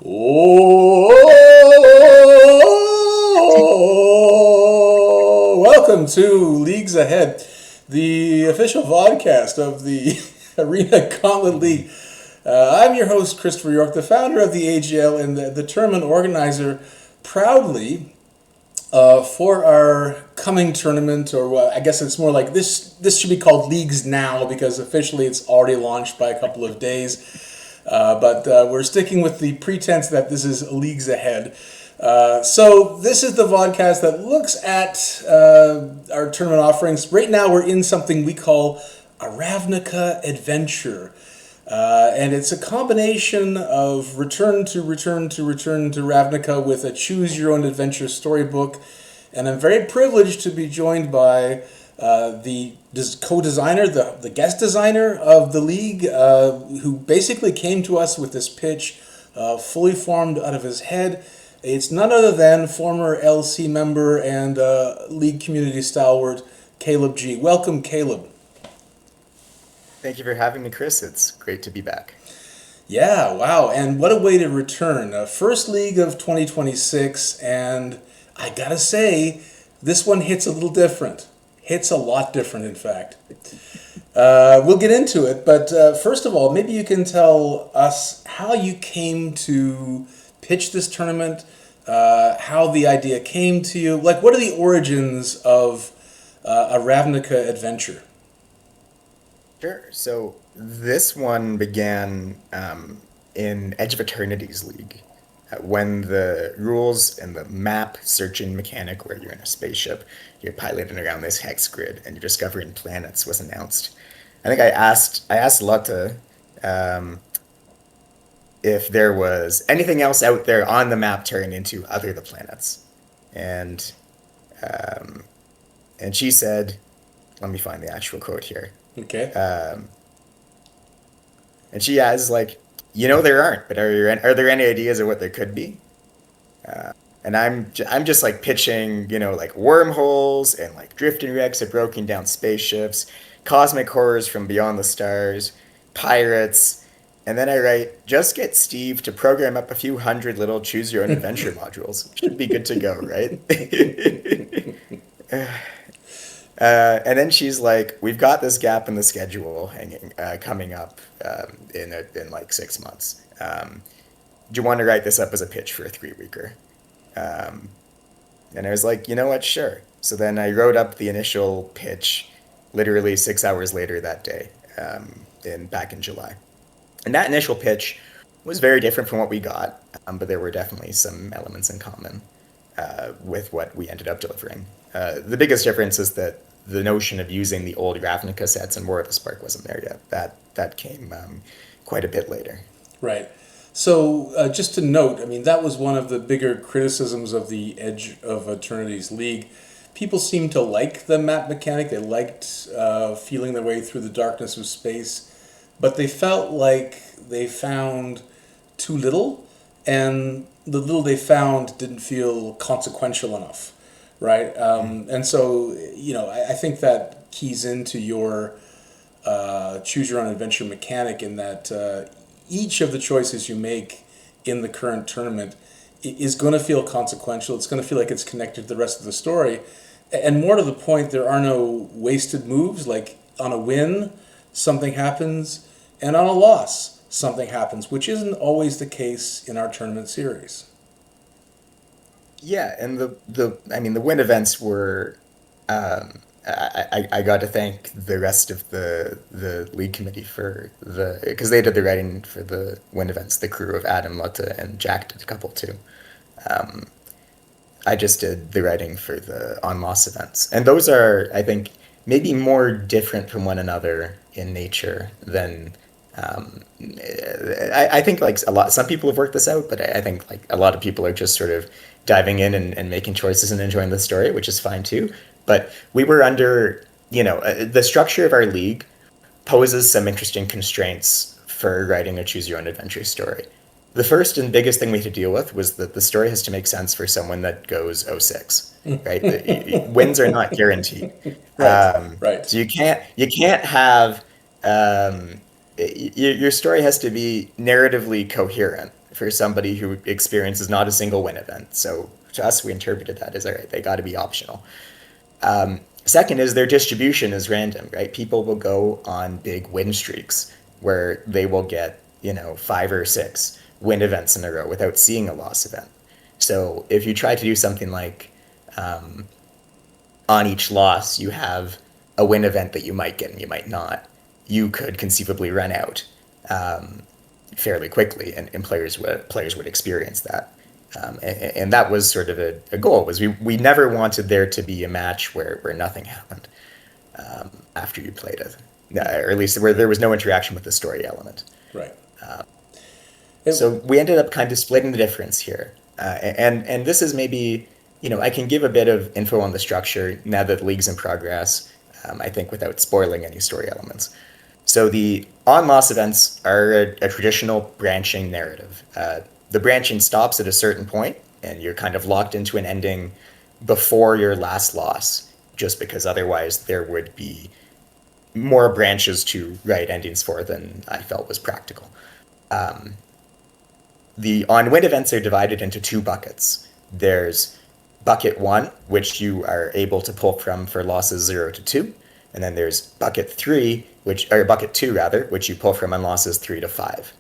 Oh, welcome to Leagues Ahead, the official vodcast of the Arena Gauntlet League. I'm your host, Christopher York, the founder of the AGL and the tournament organizer, proudly for our coming tournament, or I guess it's more like this. This should be called Leagues Now because officially it's already launched by a couple of days. But we're sticking with the pretense that this is Leagues Ahead. So this is the vodcast that looks at our tournament offerings. Right now we're in something we call a Ravnica adventure. And it's a combination of return to Ravnica with a choose your own adventure storybook. And I'm very privileged to be joined by the co-designer, the guest designer of the league, who basically came to us with this pitch fully formed out of his head. It's none other than former LC member and league community stalwart, Caleb G. Welcome, Caleb. Thank you for having me, Chris. It's great to be back. Yeah, wow. And what a way to return. First league of 2026, and I gotta say, this one hits a little different. Hits a lot different, in fact. We'll get into it, but first of all, maybe you can tell us how you came to pitch this tournament, how the idea came to you. Like, what are the origins of a Ravnica adventure? Sure. So this one began in Edge of Eternity's League when the rules and the map searching mechanic where you're in a spaceship, you're piloting around this hex grid and you're discovering planets was announced. I think I asked Lotte if there was anything else out there on the map turning into other the planets. And um, and she said, let me find the actual quote here. Okay. Um, and she has like, there aren't, but are there any ideas of what there could be? And I'm just like pitching, like wormholes and like drifting wrecks of broken down spaceships, cosmic horrors from beyond the stars, pirates, and then I write, just get Steve to program up a few hundred little choose your own adventure modules. Should be good to go, right? And then she's like, "We've got this gap in the schedule coming up in like 6 months. Do you want to write this up as a pitch for a 3-weeker?" Um, and I was like, "You know what? Sure." So then I wrote up the initial pitch, literally 6 hours later that day, back in July. And that initial pitch was very different from what we got, but there were definitely some elements in common with what we ended up delivering. The biggest difference is that the notion of using the old Ravnica sets and War of the Spark wasn't there yet. That came quite a bit later. Right. So just to note, I mean, that was one of the bigger criticisms of the Edge of Eternity's League. People seemed to like the map mechanic. They liked feeling their way through the darkness of space, but they felt like they found too little, and the little they found didn't feel consequential enough, right? And so, I think that keys into your choose your own adventure mechanic in that each of the choices you make in the current tournament is going to feel consequential. It's going to feel like it's connected to the rest of the story. And more to the point, there are no wasted moves. Like on a win, something happens, and on a loss, something happens, which isn't always the case in our tournament series. Yeah, and the win events were. I got to thank the rest of the league committee for because they did the writing for the win events. The crew of Adam, Lotte, and Jack did a couple too. Um, I just did the writing for the on loss events, and those are, I think, maybe more different from one another in nature than. I think like some people have worked this out, but I think like a lot of people are just sort of diving in and making choices and enjoying the story, which is fine too. But we were under, the structure of our league poses some interesting constraints for writing a choose your own adventure story. The first and biggest thing we had to deal with was that the story has to make sense for someone that goes 06, right? Wins are not guaranteed. Right, right. So you can't have your story has to be narratively coherent, for somebody who experiences not a single win event. So to us, we interpreted that as all right, they got to be optional. Second is their distribution is random, right? People will go on big win streaks where they will get, 5 or 6 win events in a row without seeing a loss event. So if you try to do something like on each loss, you have a win event that you might get and you might not, you could conceivably run out fairly quickly, and players would experience that. And that was sort of a goal. Was we never wanted there to be a match where nothing happened after you played it, or at least where there was no interaction with the story element. Right. So we ended up kind of splitting the difference here, and this is maybe I can give a bit of info on the structure now that the league's in progress. I think without spoiling any story elements. So the on-loss events are a traditional branching narrative. The branching stops at a certain point, and you're kind of locked into an ending before your last loss, just because otherwise there would be more branches to write endings for than I felt was practical. The on-win events are divided into 2 buckets. There's bucket 1, which you are able to pull from for losses 0 to 2. And then there's bucket 3, bucket 2 rather, which you pull from on losses 3 to 5.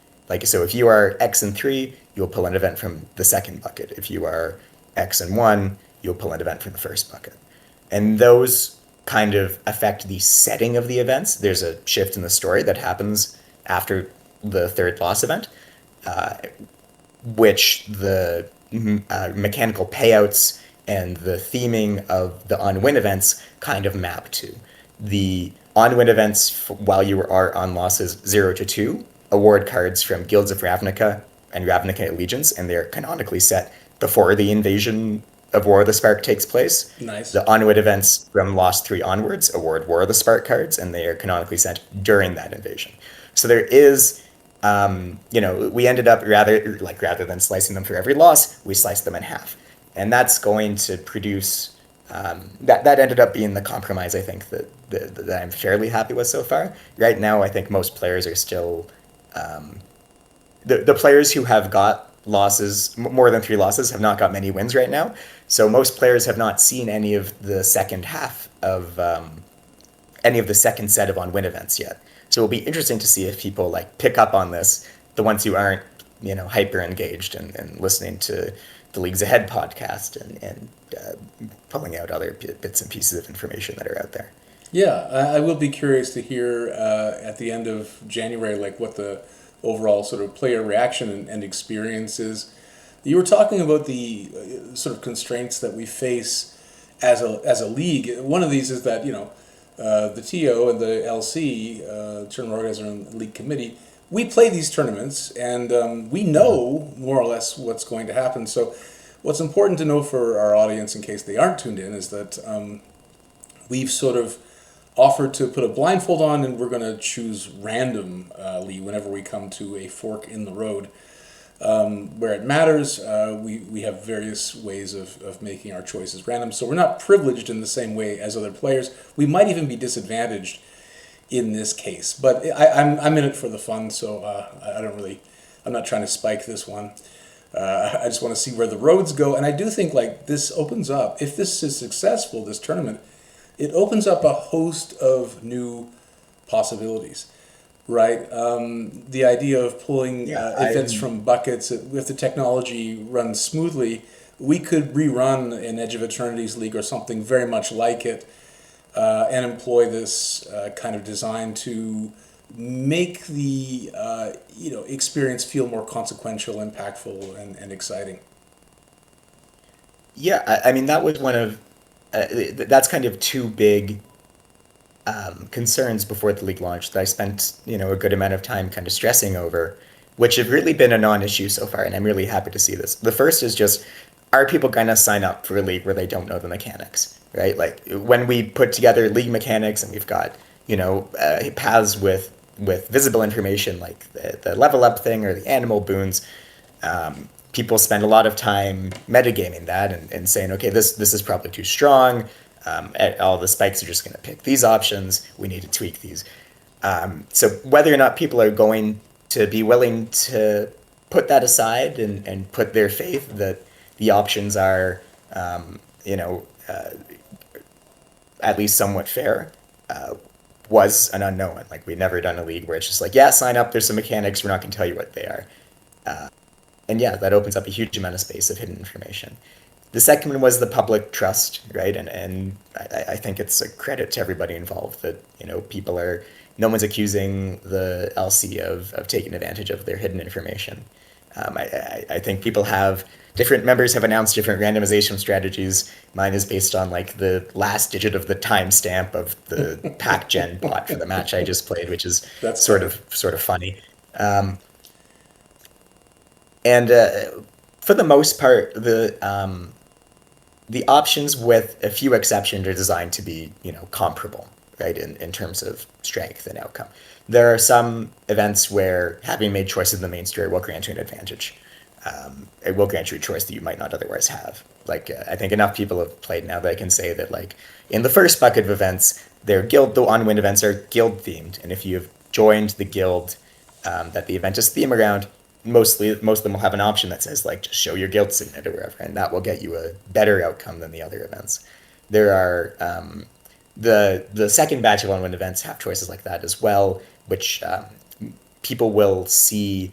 So if you are X and 3, you'll pull an event from the second bucket. If you are X and 1, you'll pull an event from the first bucket. And those kind of affect the setting of the events. There's a shift in the story that happens after the third loss event, which the mechanical payouts and the theming of the on-win events kind of map to. The on-win events, while you are on losses 0 to 2, award cards from Guilds of Ravnica and Ravnica Allegiance, and they're canonically set before the invasion of War of the Spark takes place. Nice. The on-win events from Lost 3 onwards award War of the Spark cards, and they are canonically sent during that invasion. So there is, we ended up rather than slicing them for every loss, we sliced them in half. And that's going to produce, that ended up being the compromise, I think, that I'm fairly happy with so far. Right now, I think most players are still, the players who have got losses, more than 3 losses, have not got many wins right now. So most players have not seen any of the second half of any of the second set of on-win events yet. So it'll be interesting to see if people pick up on this, the ones who aren't, hyper engaged and listening to the Leagues Ahead podcast and pulling out other bits and pieces of information that are out there. Yeah, I will be curious to hear at the end of January, what the overall sort of player reaction and experience is. You were talking about the sort of constraints that we face as a league. One of these is that the TO and the LC Tournament Organizer and League Committee, we play these tournaments and we know more or less what's going to happen. So what's important to know for our audience, in case they aren't tuned in, is that we've sort of offered to put a blindfold on and we're going to choose randomly whenever we come to a fork in the road. Where it matters, we have various ways of making our choices random. So we're not privileged in the same way as other players. We might even be disadvantaged in this case. But I'm in it for the fun, so I'm not trying to spike this one. I just want to see where the roads go. And I do think this opens up, if this is successful, this tournament, it opens up a host of new possibilities. Right, the idea of pulling events from buckets, if the technology runs smoothly, we could rerun an Edge of Eternity's League or something very much like it, and employ this kind of design to make the experience feel more consequential, impactful, and exciting. Yeah, I mean that was one of that's kind of 2 big concerns before the league launched that I spent a good amount of time kind of stressing over, which have really been a non-issue so far, and I'm really happy to see this. The first is just, are people going to sign up for a league where they don't know the mechanics, right? When we put together league mechanics and we've got paths with visible information like the level up thing or the animal boons, people spend a lot of time metagaming that and saying, okay, this is probably too strong. All the spikes are just going to pick these options. We need to tweak these. So whether or not people are going to be willing to put that aside and put their faith that the options are, you know, at least somewhat fair, was an unknown. Like we'd never done a league where it's just like, yeah, sign up. There's some mechanics. We're not going to tell you what they are. And yeah, that opens up a huge amount of space of hidden information. The second one was the public trust, right? And I think it's a credit to everybody involved that, you know, people are, no one's accusing the LC of taking advantage of their hidden information. I think people have, different members have announced different randomization strategies. Mine is based on like the last digit of the timestamp of the pack gen bot for the match I just played, which is That's sort of funny. Um, and for the most part, the options, with a few exceptions, are designed to be, you know, comparable, right, in terms of strength and outcome. There are some events where having made choices in the main story will grant you an advantage. It will grant you a choice that you might not otherwise have. Like, I think enough people have played now that I can say that, like, in the first bucket of events, the on-win events are guild themed, and if you've joined the guild that the event is themed around, most of them will have an option that says like just show your guild signet or whatever, and that will get you a better outcome than the other events. There are the second batch of on-win events have choices like that as well, which people will see,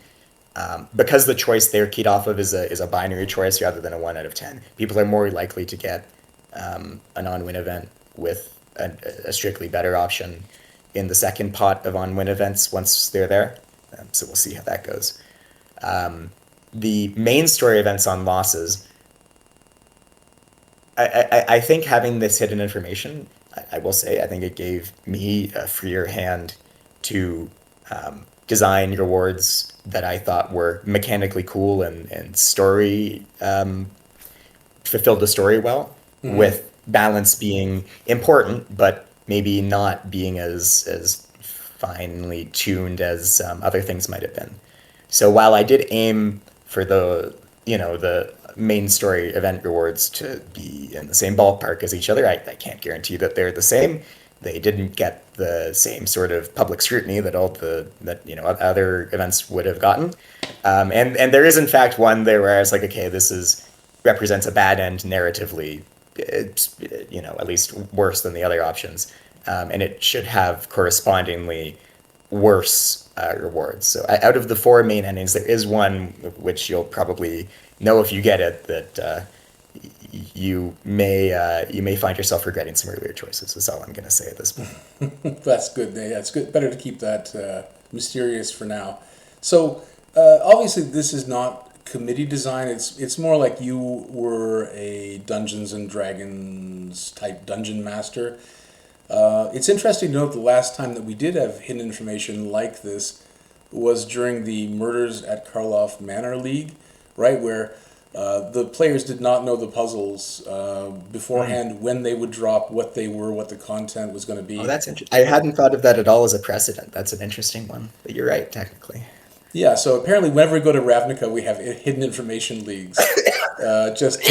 because the choice they're keyed off of is a binary choice rather than a 1 out of 10. People are more likely to get an on-win event with a strictly better option in the second pot of on-win events once they're there. So we'll see how that goes. The main story events on losses, I think having this hidden information, I will say, I think it gave me a freer hand to design rewards that I thought were mechanically cool and story fulfilled the story well, with balance being important, but maybe not being as finely tuned as other things might have been. So while I did aim for the main story event rewards to be in the same ballpark as each other, I can't guarantee that they're the same. They didn't get the same sort of public scrutiny that other events would have gotten. And there is in fact one there where I was like, okay, this represents a bad end narratively. It's, at least worse than the other options, and it should have correspondingly worse rewards. So out of the four main endings, there is one which you'll probably know if you get it, that you may find yourself regretting some earlier choices. Is all I'm going to say at this point. That's good. Yeah, it's good. Better to keep that mysterious for now. So obviously, this is not committee design. It's more like you were a Dungeons and Dragons type dungeon master. It's interesting to note the last time that we did have hidden information like this was during the Murders at Karloff Manor League, right, where the players did not know the puzzles beforehand, when they would drop, what they were, what the content was going to be. Oh, that's interesting. I hadn't thought of that at all as a precedent. That's an interesting one. But you're right, technically. Yeah, so apparently whenever we go to Ravnica, we have hidden information leagues, just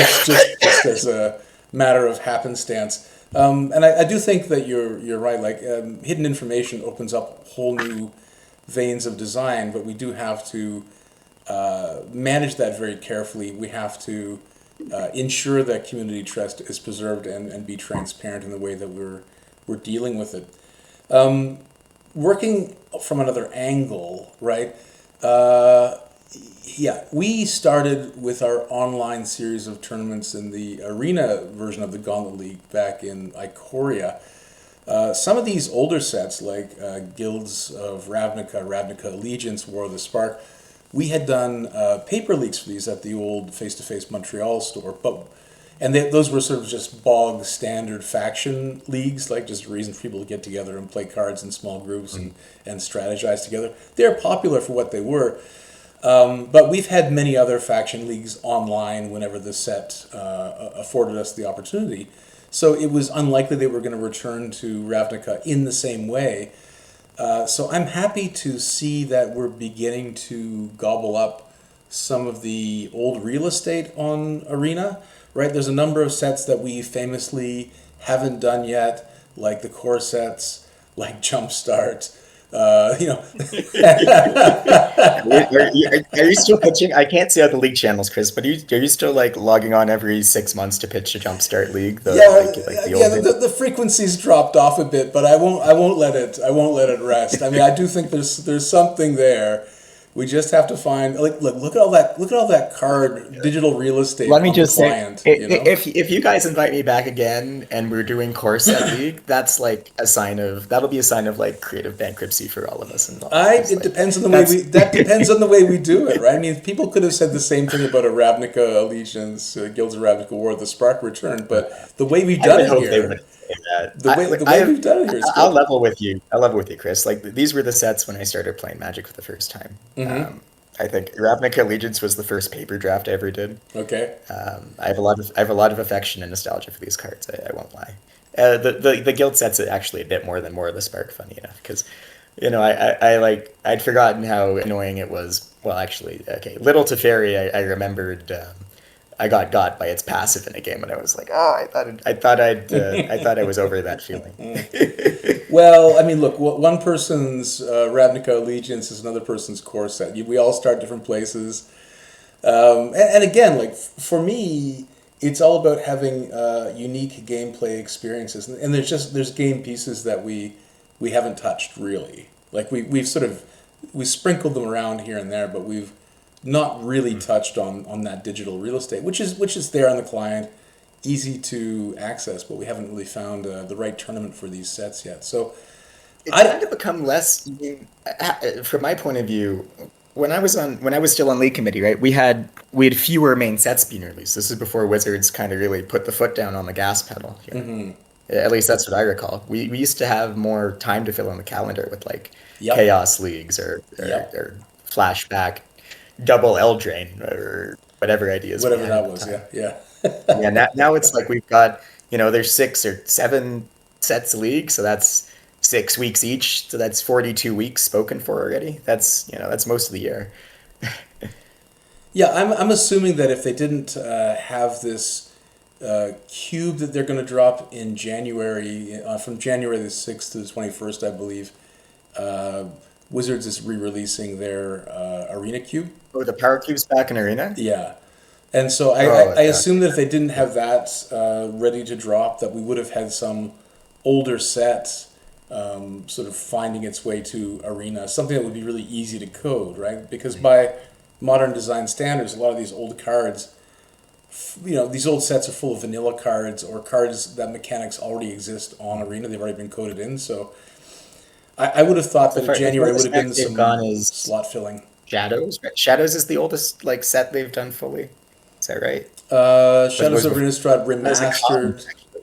as a matter of happenstance. And I do think that you're right. Like hidden information opens up whole new veins of design, but we do have to manage that very carefully. We have to ensure that community trust is preserved and be transparent in the way that we're dealing with it. Working from another angle, right? Yeah, we started with our online series of tournaments in the arena version of the Gauntlet League back in Ikoria. Some of these older sets, like Guilds of Ravnica, Ravnica Allegiance, War of the Spark, we had done paper leaks for these at the old face-to-face Montreal store, those were sort of just bog standard faction leagues, like just a reason for people to get together and play cards in small groups and strategize together. They're popular for what they were, but we've had many other faction leagues online whenever the set afforded us the opportunity. So it was unlikely they were going to return to Ravnica in the same way. So I'm happy to see that we're beginning to gobble up some of the old real estate on Arena. Right, there's a number of sets that we famously haven't done yet, like the core sets, like Jumpstart, You know, Are you still pitching? I can't see out the league channels, Chris, but are you still like logging on every 6 months to pitch a Jumpstart League, like the yeah. old days? The frequency's dropped off a bit, but I won't let it. I won't let it rest. I mean, I do think there's something there. We just have to find like look at all that card digital real estate Let me on the just say, client. You know. if you guys invite me back again and we're doing core set league, that's like a sign of that'll be a sign of like creative bankruptcy for all of us involved. I 'Cause, it like depends on the way that's we that depends on the way we do it, right? I mean, people could have said the same thing about a Ravnica Allegiance, Guilds of Ravnica War, the Spark Return, but the way we've I done would it hope they here, wouldn't say that. the way we've done it here is I'll good. level with you. I'll level with you, Chris. Like these were the sets when I started playing Magic for the first time. Hmm. I think Ravnica Allegiance was the first paper draft I ever did. Okay. I have a lot of affection and nostalgia for these cards. I won't lie. The guild sets it actually a bit more than more of the Spark, funny enough, because I'd forgotten how annoying it was. Well, actually, okay, Little Teferi, I remembered. I got by its passive in a game, and I was like, oh, I thought I was over that feeling. Well, I mean, look, one person's Ravnica Allegiance is another person's core set. We all start different places. And again, like for me, it's all about having unique gameplay experiences, and there's game pieces that we haven't touched really. Like we sprinkled them around here and there, but we've not really touched on that digital real estate, which is there on the client, easy to access, but we haven't really found the right tournament for these sets yet. So It's I kind of become less, from my point of view. When I was still on league committee, right? We had fewer main sets being released. This is before Wizards kind of really put the foot down on the gas pedal here. At least that's what I recall. We used to have more time to fill in the calendar with like yep chaos leagues yep or flashback double Eldraine or whatever ideas we whatever had that at the was, time. yeah. Yeah, now it's like we've got, there's 6 or 7 sets of league, so that's 6 weeks each, so that's 42 weeks spoken for already. That's most of the year. Yeah, I'm assuming that if they didn't have this cube that they're going to drop in January, from January the 6th to the 21st, I believe, uh, Wizards is re-releasing their Arena Cube. Oh, the power cube's back in Arena? Yeah. And so Oh, I yeah. assume that if they didn't have that ready to drop, that we would have had some older set sort of finding its way to Arena, something that would be really easy to code, right? Because by modern design standards, a lot of these old cards, these old sets are full of vanilla cards or cards that mechanics already exist on Arena. They've already been coded in. So I would have thought that in The January would furthest have back been they've gone some is slot filling. Shadows. Right? Shadows is the oldest like set they've done fully. Is that right? Shadows of Innistrad Was it Cons? remastered.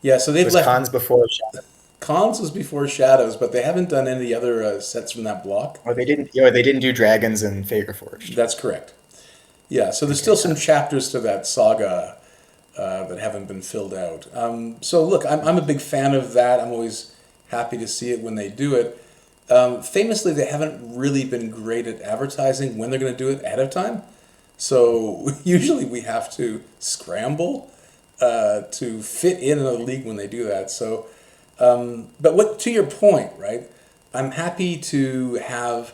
Yeah, so It they've was left. Cons before Shadows. Cons was before Shadows, but they haven't done any other sets from that block. Oh, they didn't. Yeah, they didn't do Dragons and Fagor Forged. That's correct. Yeah, so there's Okay, still some chapters to that saga that haven't been filled out. So look, I'm a big fan of that. I'm always happy to see it when they do it. Famously, they haven't really been great at advertising when they're going to do it ahead of time. So usually we have to scramble to fit in a league when they do that. So, but what to your point, right? I'm happy to have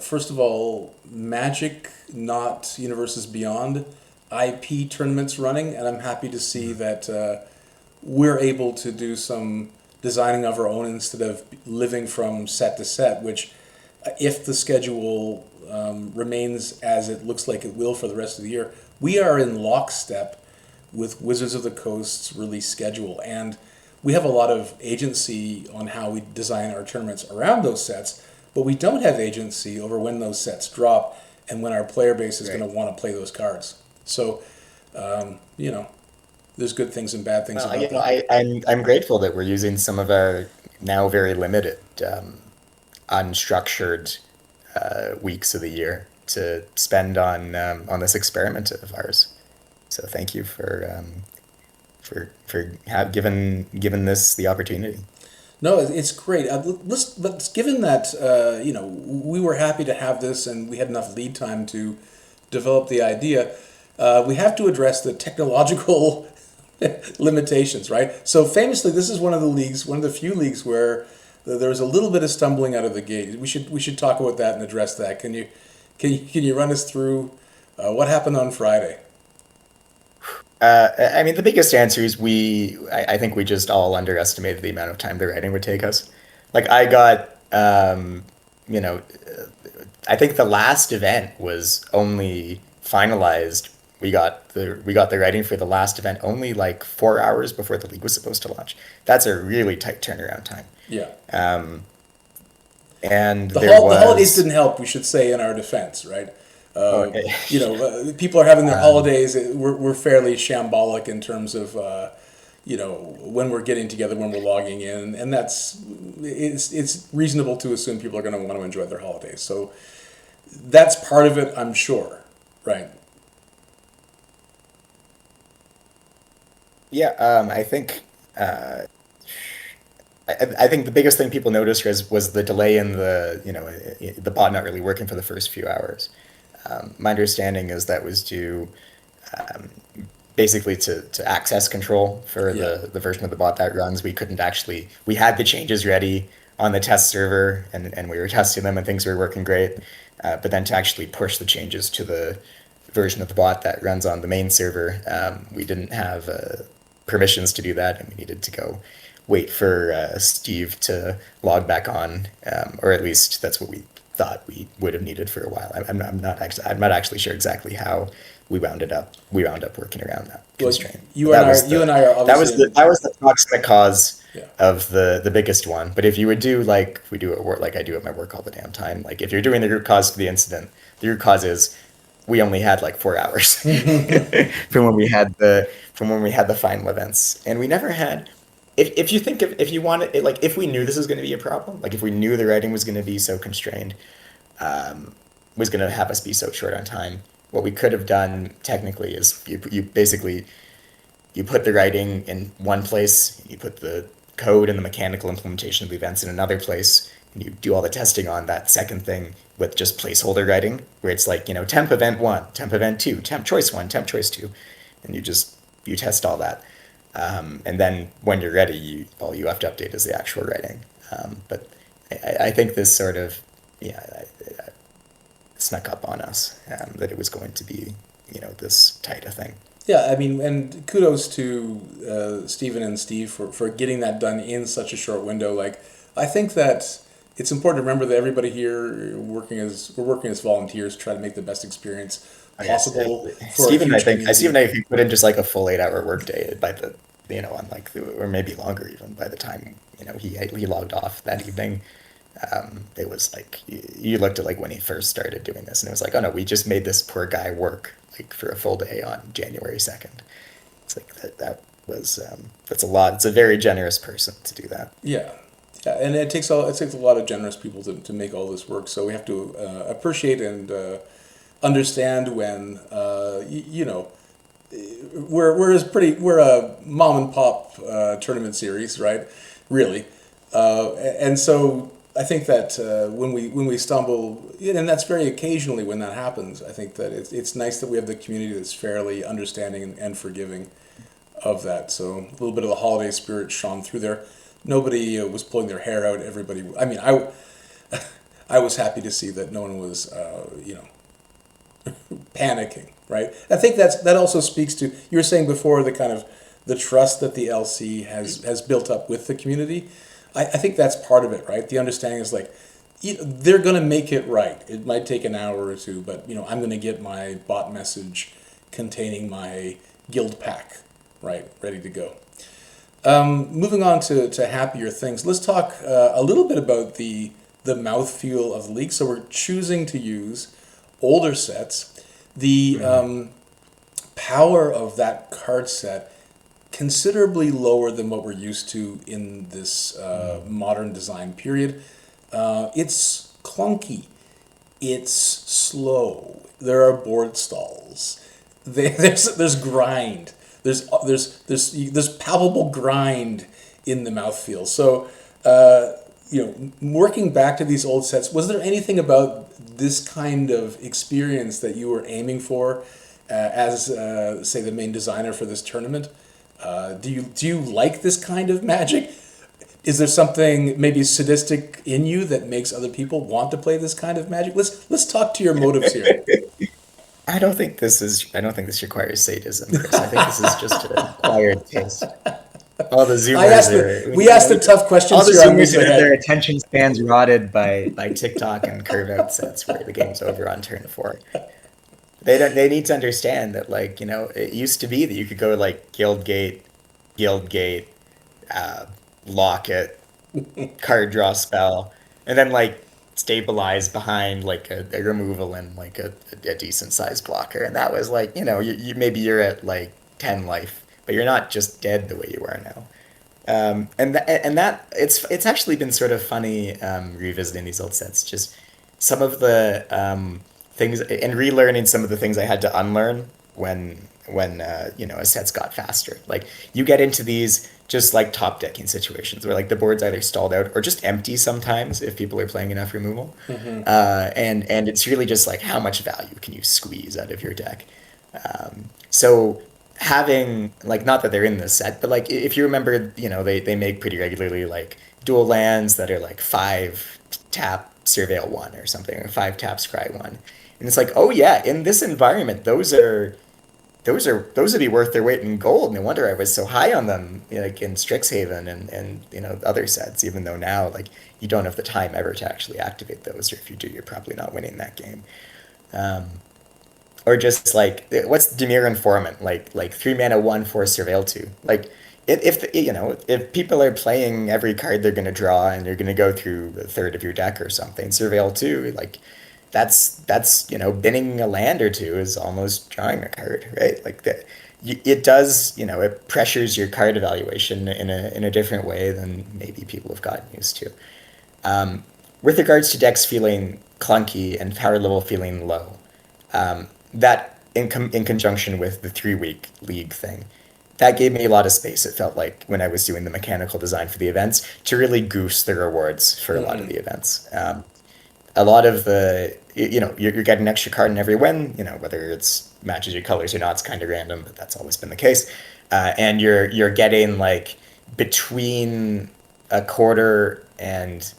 first of all, Magic, not Universes Beyond, IP tournaments running, and I'm happy to see that we're able to do some designing of our own instead of living from set to set, which, if the schedule remains as it looks like it will for the rest of the year, we are in lockstep with Wizards of the Coast's release schedule. And we have a lot of agency on how we design our tournaments around those sets, but we don't have agency over when those sets drop and when our player base is Right. going to want to play those cards. So, you know, there's good things and bad things Well, about that. I'm grateful that we're using some of our now very limited, unstructured weeks of the year to spend on this experiment of ours. So thank you for given this the opportunity. No, it's great. Let's given that we were happy to have this and we had enough lead time to develop the idea. We have to address the technological limitations, right? So famously, this is one of the few leagues where there was a little bit of stumbling out of the gate. We should talk about that and address that. Can you run us through what happened on Friday? I mean, the biggest answer is I think we just all underestimated the amount of time the writing would take us. Like, I got, you know, I think the last event was only finalized. We got the writing for the last event only like 4 hours before the league was supposed to launch. That's a really tight turnaround time. Yeah. And The there hol- the holidays was, didn't help. We should say in our defense, right? oh, People are having their um, holidays. We're fairly shambolic in terms of when we're getting together, when we're logging in, and it's reasonable to assume people are going to want to enjoy their holidays. So that's part of it, I'm sure, right? yeah, I think. I think the biggest thing people noticed was the delay in the bot not really working for the first few hours. My understanding is that was due um, basically to access control for Yeah. the version of the bot that runs. We had the changes ready on the test server and we were testing them and things were working great. But then to actually push the changes to the version of the bot that runs on the main server, we didn't have permissions to do that, and we needed to go wait for Steve to log back on, or at least that's what we thought we would have needed for a while. I'm not actually sure exactly how we wound up working around that Well, constraint. But you and I you and I are obviously in. that was the proximate cause Yeah. of the biggest one. But if you would do like we do at work, like I do at my work all the damn time, like if you're doing the root cause for the incident, the root cause is we only had like 4 hours from when we had the final events, and we never had. If you think of if you wanted it, like if we knew this was going to be a problem, like if we knew the writing was going to be so constrained, um, was going to have us be so short on time, what we could have done technically is you basically you put the writing in one place, you put the code and the mechanical implementation of the events in another place, and you do all the testing on that second thing with just placeholder writing, where it's like, temp event one, temp event two, temp choice one, temp choice two, and you test all that. And then when you're ready, all you have to update is the actual writing. But I think this sort of, yeah, snuck up on us, that it was going to be, this tight a thing. Yeah, I mean, and kudos to Stephen and Steve for getting that done in such a short window. Like, I think that it's important to remember that everybody here we're working as volunteers, to try to make the best experience I guess possible for a Stephen, huge Stephen, community. if you put in just like a full 8 hour workday by on like or maybe longer even by the time he logged off that evening, it was like you looked at like when he first started doing this, and it was like, oh no, we just made this poor guy work like for a full day on January 2nd. It's like that's a lot. It's a very generous person to do that. Yeah, yeah, and it takes a lot of generous people to make all this work. So we have to appreciate and understand when we're a mom and pop tournament series, right? Really, and so I think that when we stumble, and that's very occasionally when that happens. I think that it's nice that we have the community that's fairly understanding and forgiving of that. So a little bit of the holiday spirit shone through there. Nobody was pulling their hair out. Everybody. I mean, I was happy to see that no one was panicking, right? I think that also speaks to you were saying before the kind of the trust that the LC has built up with the community. I think that's part of it, right? The understanding is like they're going to make it right. It might take an hour or two, but I'm going to get my bot message containing my guild pack, right, ready to go. Moving on to happier things, let's talk a little bit about the mouthfeel of the league. So we're choosing to use older sets. The power of that card set considerably lower than what we're used to in this modern design period. It's clunky. It's slow. There are board stalls. There's grind. There's palpable grind in the mouthfeel. So working back to these old sets, was there anything about this kind of experience that you were aiming for as say the main designer for this tournament? Do you like this kind of magic? is there something maybe sadistic in you that makes other people want to play this kind of Magic? Let's talk to your motives here. I don't think this requires sadism, Chris. I think this is just an acquired taste. All the Zoomers are, We asked the tough all questions the here on Zoomers Leagues who have their Ahead. attention spans rotted by TikTok and curve out sets where the game's over on turn four. They need to understand that, like, it used to be that you could go like Guild Gate, uh, lock it, card draw spell, and then like stabilize behind like a removal and like a decent sized blocker. And that was like, maybe you're at like 10 life, but you're not just dead the way you are now. And that it's actually been sort of funny, revisiting these old sets. Just some of the, things and relearning some of the things I had to unlearn when as sets got faster. Like you get into these just like top decking situations where like the board's either stalled out or just empty sometimes if people are playing enough removal, and it's really just like how much value can you squeeze out of your deck. So having like, not that they're in this set, but like if you remember, they make pretty regularly like dual lands that are like 5 tap surveil one or something, or 5 tap scry one, and it's like, oh yeah, in this environment those would be worth their weight in gold. No wonder I was so high on them, like in Strixhaven and other sets. Even though now, like, you don't have the time ever to actually activate those, or if you do, you're probably not winning that game. Um, or just like, what's Demir Informant, like 3 mana 1 for Surveil 2. Like, if people are playing every card they're gonna draw and you're gonna go through a third of your deck or something, Surveil 2, like, that's binning a land or two is almost drawing a card, right? Like that, it does, it pressures your card evaluation in a different way than maybe people have gotten used to. With regards to decks feeling clunky and power level feeling low, that in conjunction with the 3 week league thing, that gave me a lot of space. It felt like when I was doing the mechanical design for the events to really goose the rewards for a lot of the events. A lot of the, you're getting an extra card in every win, whether it's matches your colors or not, it's kind of random, but that's always been the case. And you're getting like between a quarter and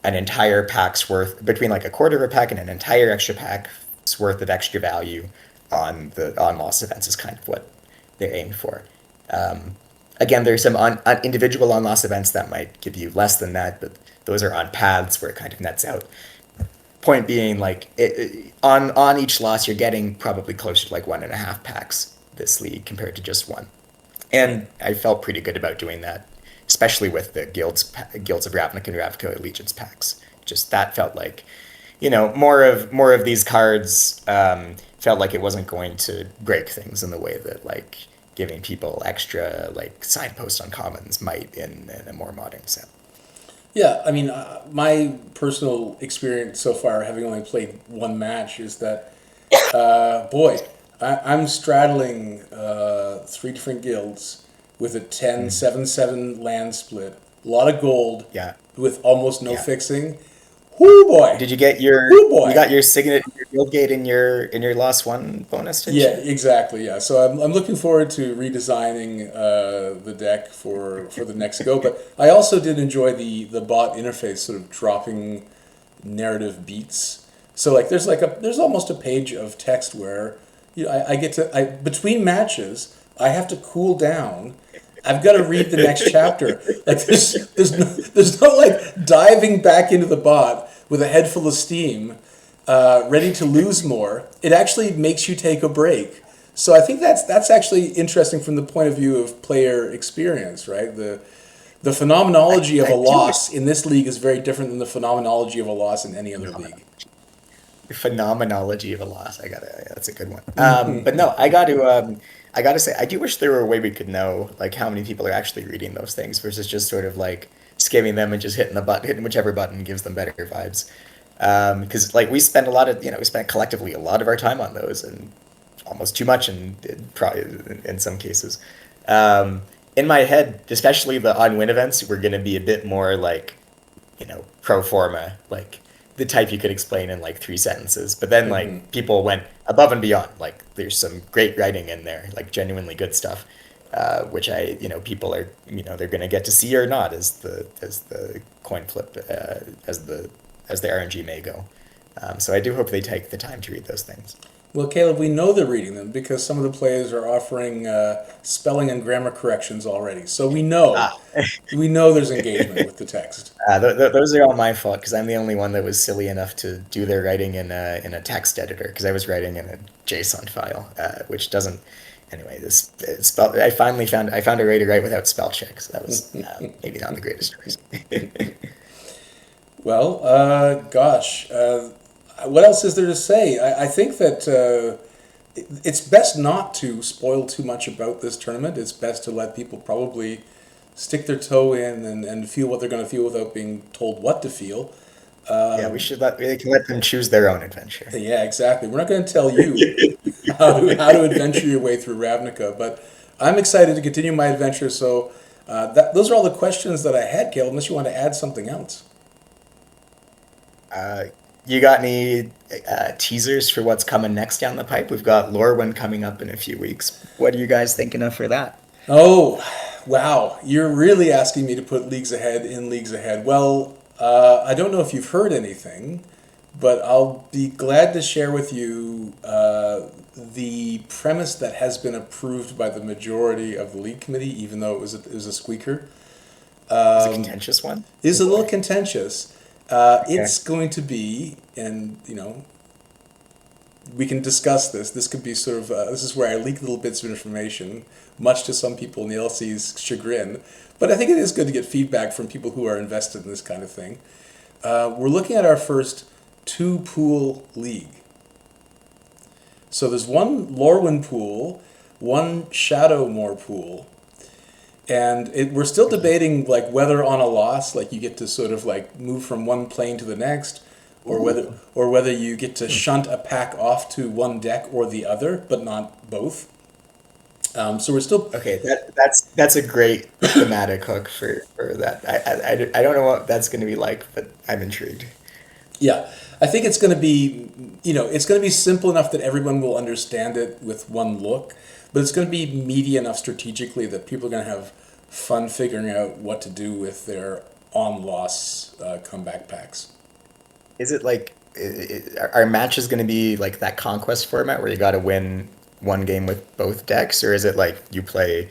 an entire pack's worth, between like a quarter of a pack and an entire extra pack's worth of extra value on lost events is kind of what they're aimed for. Um, Again, there's some individual on lost events that might give you less than that, but those are on paths where it kind of nets out. Point being, like, on each loss, you're getting probably closer to like 1.5 packs this league compared to just one. And I felt pretty good about doing that, especially with the guilds of Ravnica and Ravnica Allegiance packs. Just that felt like, more of these cards, felt like it wasn't going to break things in the way that like giving people extra like signpost on commons might in a more modern set. Yeah, I mean, my personal experience so far, having only played one match, is that, boy, I'm straddling 3 different guilds with a 10-7-7 land split, a lot of gold, Yeah. with almost no Yeah. fixing. Whoo boy, Did you get your whoo you boy. got your signet your guild gate in your last one bonus, didn't Yeah, you? exactly. Yeah, so I'm looking forward to redesigning the deck for the next go. But I also did enjoy the bot interface, sort of dropping narrative beats. So there's almost a page of text where I get to between matches I have to cool down. I've got to read the next chapter. Like there's no like diving back into the bot with a head full of steam, ready to lose more. It actually makes you take a break. So I think that's actually interesting from the point of view of player experience, right? The phenomenology of a I do wish loss in this league is very different than the phenomenology of a loss in any other league. phenomenology of a loss. That's a good one. But no, I gotta say, I do wish there were a way we could know like how many people are actually reading those things versus just sort of like skimming them and just hitting whichever button gives them better vibes. Because like we spent collectively a lot of our time on those, and almost too much, and probably in some cases. In my head, especially the on-win events, were going to be a bit more like, pro forma, like the type you could explain in like 3 sentences. But then like people went above and beyond. Like there's some great writing in there, like genuinely good stuff. which people are, they're going to get to see or not as the coin flip, as the RNG may go. So I do hope they take the time to read those things. Well, Caleb, we know they're reading them because some of the players are offering spelling and grammar corrections already. So Ah, we know there's engagement with the text. those are all my fault because I'm the only one that was silly enough to do their writing in a text editor because I was writing in a JSON file, which doesn't. Anyway, this spell. I found a way to write without spell check, so that was maybe not the greatest choice. Well, gosh, what else is there to say? I think that it's best not to spoil too much about this tournament. It's best to let people probably stick their toe in and feel what they're going to feel without being told what to feel. Yeah, we can let them choose their own adventure. Yeah, exactly. We're not going to tell you how to adventure your way through Ravnica, but I'm excited to continue my adventure. So those are all the questions that I had, Caleb, unless you want to add something else. Uh, you got any teasers for what's coming next down the pipe? We've got Lorwyn coming up in a few weeks. What are you guys thinking of for that? Oh, wow. You're really asking me to put leagues ahead in leagues ahead. Well, I don't know if you've heard anything, but I'll be glad to share with you the premise that has been approved by the majority of the league committee, even though it was a squeaker. Is it a contentious one? Is Oh a little boy. contentious. Okay. It's going to be, and we can discuss this. This could be sort of this is where I leak little bits of information, much to some people in the LC's chagrin. But I think it is good to get feedback from people who are invested in this kind of thing. We're looking at our first two-pool league. So there's one Lorwyn pool, one Shadowmoor pool, and we're still debating like whether on a loss, like you get to sort of like move from one plane to the next, or whether you get to shunt a pack off to one deck or the other, but not both. So we're still Okay, that's a great thematic hook for that. I don't know what that's going to be like, but I'm intrigued. Yeah, I think it's going to be, it's going to be simple enough that everyone will understand it with one look, but it's going to be meaty enough strategically that people are going to have fun figuring out what to do with their on-loss comeback packs. Is it like are matches going to be like that conquest format where you got to win one game with both decks, or is it like you play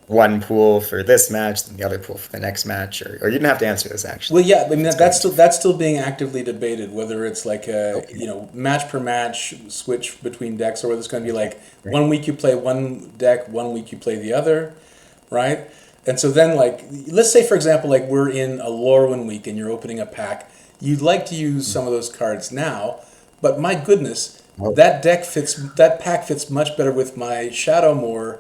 one pool for this match, then the other pool for the next match, or you didn't have to answer this Well, actually. yeah, I mean It's that's going still too that's still being actively debated whether it's like a okay. match per match switch between decks, or whether it's going to be Okay. like Right. one week you play one deck, one week you play the other, right? And so then like let's say for example like we're in a Lorwyn week and you're opening a pack, you'd like to use some of those cards now, but my goodness, Well, that pack fits much better with my Shadowmoor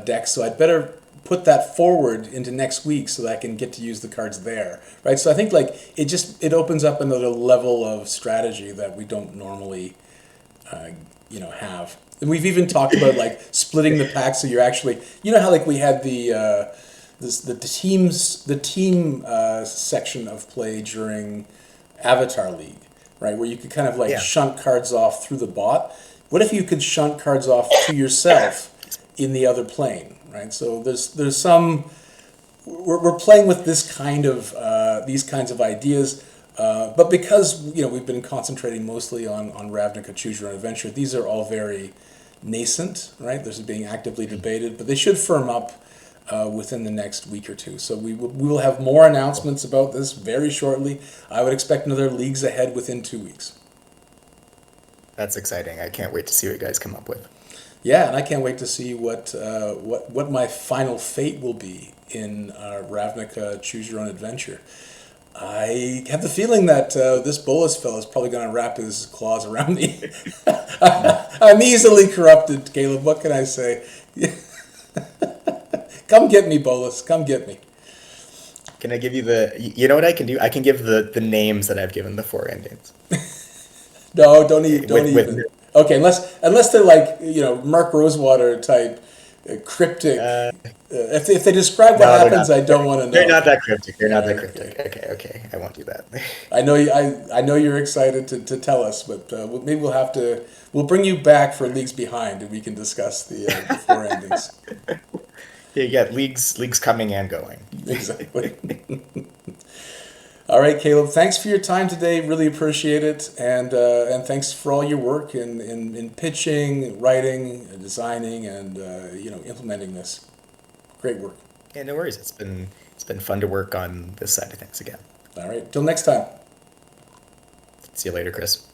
deck, so I'd better put that forward into next week so that I can get to use the cards there, right? So I think like it opens up another level of strategy that we don't normally have. And we've even talked about like splitting the pack so you're actually how like we had the team section of play during Avatar League, right? Where you could kind of like yeah. shunt cards off through the bot. What if you could shunt cards off to yourself in the other plane, right? So there's some we're playing with this kind of these kinds of ideas, but because we've been concentrating mostly on Ravnica Choose Your Own Adventure, these are all very nascent, right? This is being actively debated, but they should firm up within the next week or two. So we will have more announcements about this very shortly. I would expect another leagues ahead within 2 weeks. That's exciting. I can't wait to see what you guys come up with. Yeah, and I can't wait to see what my final fate will be in Ravnica Choose Your Own Adventure. I have the feeling that this Bolus fellow is probably going to wrap his claws around me. I'm easily corrupted, Caleb. What can I say? Come get me, Bolus. Come get me. Can I give you you know what I can do? I can give the names that I've given the four endings. No, don't even. Don't With even. Okay, unless they're like Mark Rosewater type cryptic. uh If they describe what no, they're not. happens, I don't want to They're know. not that cryptic. They're not that Okay. cryptic. Okay, okay. I won't do that. I know you're excited to tell us, but maybe we'll bring you back for Leagues Behind and we can discuss the four endings. You get leagues coming and going. Exactly. All right, Caleb. Thanks for your time today. Really appreciate it, and thanks for all your work in pitching, writing, designing, and implementing this. Great work. Yeah, no worries. It's been fun to work on this side of things again. All right. Till next time. See you later, Chris.